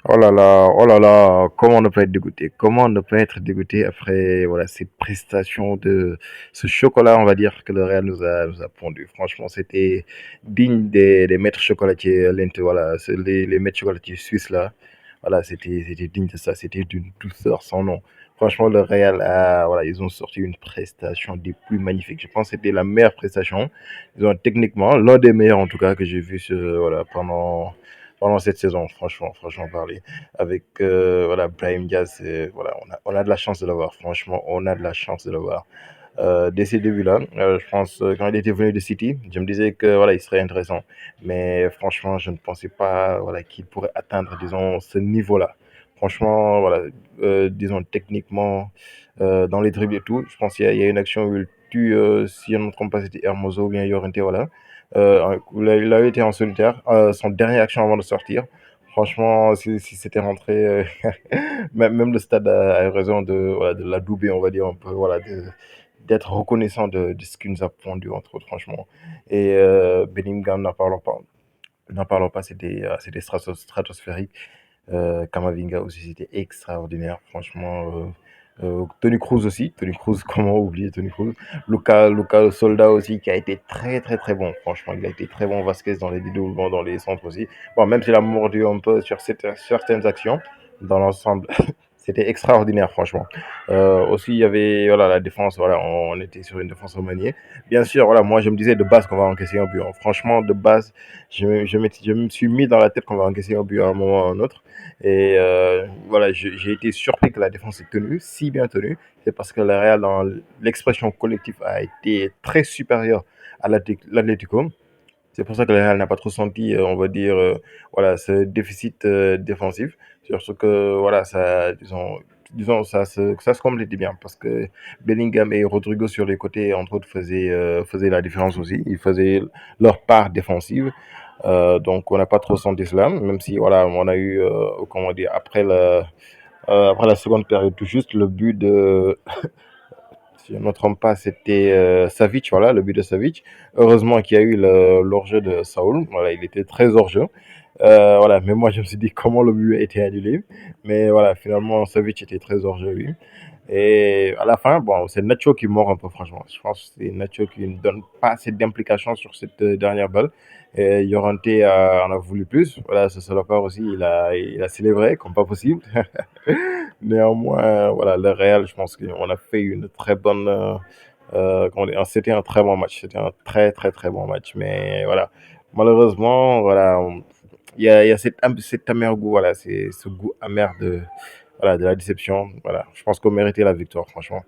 Oh là là, comment ne pas être dégoûté? Comment ne pas être dégoûté après voilà ces prestations de ce chocolat, on va dire que le Real nous a pondu. Franchement, c'était digne des maîtres chocolatiers, voilà, les maîtres chocolatiers suisses là. Voilà, c'était digne de ça. C'était d'une douceur sans nom. Franchement, le Real voilà, ils ont sorti une prestation des plus magnifiques. Je pense que c'était la meilleure prestation. Ils ont techniquement l'un des meilleurs en tout cas que j'ai vu voilà pendant cette saison. Franchement parler avec voilà Brahim Diaz, voilà, on a de la chance de l'avoir. Franchement, on a de la chance de l'avoir. Dès ces débuts-là, je pense quand il était venu de City, je me disais que voilà, il serait intéressant. Mais franchement, je ne pensais pas voilà qu'il pourrait atteindre, disons, ce niveau-là. Franchement, voilà, disons techniquement, dans les dribbles et tout, je pense qu'il y a une action où il tue, si je ne me trompe pas, c'était Hermoso ou bien Llorente, voilà. Il a été en solitaire, son dernière action avant de sortir. Franchement, si c'était rentré, même le stade a eu raison voilà, de l'adouber, on va dire un peu, voilà, d'être reconnaissant de ce qu'il nous a pondu, entre autres, franchement. Et Bellingham, n'en parlons pas, c'était stratosphérique. Kamavinga aussi, c'était extraordinaire, franchement. Tony Cruz aussi, Tony Cruz, comment oublier Tony Cruz? Luca Soldat aussi, qui a été très très très bon, franchement, il a été très bon. Vasquez dans les dédoublements, dans les centres aussi. Bon, même s'il a mordu un peu sur certaines actions, dans l'ensemble, c'était extraordinaire, franchement. Aussi, il y avait voilà, la défense, voilà, on était sur une défense remaniée. Bien sûr, voilà, moi je me disais de base qu'on va encaisser un but, hein. Franchement, de base, je me suis mis dans la tête qu'on va encaisser un but à un moment ou à un autre. Et voilà, j'ai été surpris que la défense est tenue, si bien tenue. C'est parce que le Real, dans l'expression collective, a été très supérieur à l'Atlético. C'est pour ça que le Real n'a pas trop senti, on va dire, voilà, ce déficit défensif. Surtout que, voilà, disons ça se complétait bien parce que Bellingham et Rodrigo sur les côtés, entre autres, faisaient la différence aussi. Ils faisaient leur part défensive. Donc, on n'a pas trop senti cela, même si, voilà, on a eu, comment dire, après la seconde période, tout juste le but de, si je ne me trompe pas, c'était Savic, voilà, le but de Savic. Heureusement qu'il y a eu l'hors-jeu de Saoul. Voilà, il était très hors-jeu. Voilà, mais moi je me suis dit comment le but a été annulé. Mais voilà, finalement, Savic était très hors-jeu, lui. Et à la fin, bon, c'est Nacho qui mord un peu, franchement. Je pense que c'est Nacho qui ne donne pas assez d'implication sur cette dernière balle. Et Llorente en a voulu plus. Voilà, ce salopard aussi, il a célébré comme pas possible. Néanmoins, voilà, le Real, je pense qu'on a fait une très bonne. Comment dire, c'était un très bon match. C'était un très, très, très bon match. Mais voilà, malheureusement, voilà, il y a cet amer goût, voilà, c'est ce goût amer voilà, de la déception. Voilà, je pense qu'on méritait la victoire, franchement.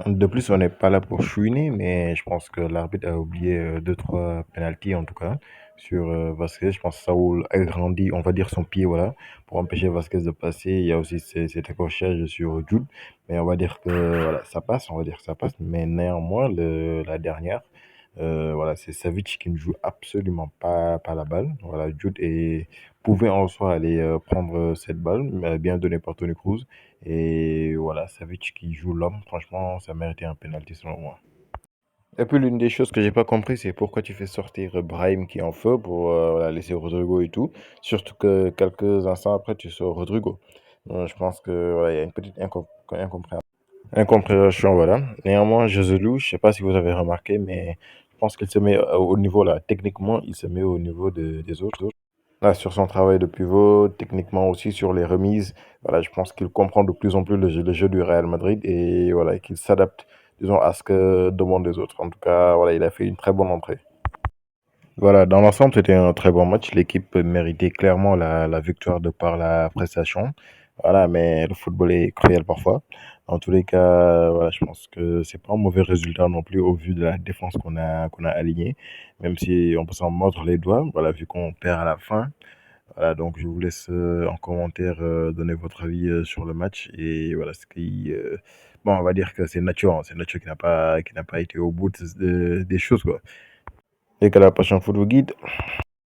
De plus, on n'est pas là pour chouiner, mais je pense que l'arbitre a oublié deux, trois pénaltys en tout cas sur Vasquez. Je pense que Saoul a grandi, on va dire, son pied, voilà, pour empêcher Vasquez de passer. Il y a aussi cet accrochage sur Jude, mais on va dire que voilà, ça passe, on va dire que ça passe. Mais néanmoins, la dernière, voilà, c'est Savic qui ne joue absolument pas la balle. Voilà, pouvait en soi aller prendre cette balle, mais bien donnée par Tony Cruz. Et voilà, Savic qui joue l'homme, franchement, ça méritait un penalty selon moi. Et puis l'une des choses que j'ai pas compris, c'est pourquoi tu fais sortir Brahim qui est en feu pour voilà, laisser Rodrigo et tout. Surtout que quelques instants après, tu sors Rodrigo. Donc, je pense que voilà, il y a une petite incompréhension, voilà. Néanmoins, Joselu, je sais pas si vous avez remarqué, mais je pense qu'il se met au niveau là. Techniquement, il se met au niveau des autres. Là, sur son travail de pivot, techniquement aussi sur les remises, voilà, je pense qu'il comprend de plus en plus le jeu du Real Madrid et voilà, qu'il s'adapte, disons, à ce que demandent les autres. En tout cas, voilà, il a fait une très bonne entrée. Voilà, dans l'ensemble, c'était un très bon match. L'équipe méritait clairement la victoire de par la prestation. Voilà, mais le football est cruel parfois. En tous les cas, voilà, je pense que c'est pas un mauvais résultat non plus au vu de la défense qu'on a alignée, même si on peut s'en mordre les doigts, voilà, vu qu'on perd à la fin. Voilà, donc je vous laisse en commentaire donner votre avis sur le match et voilà bon, on va dire que c'est Nacho, hein, c'est Nacho qui n'a pas été au bout des choses quoi. Et que la passion foot vous guide.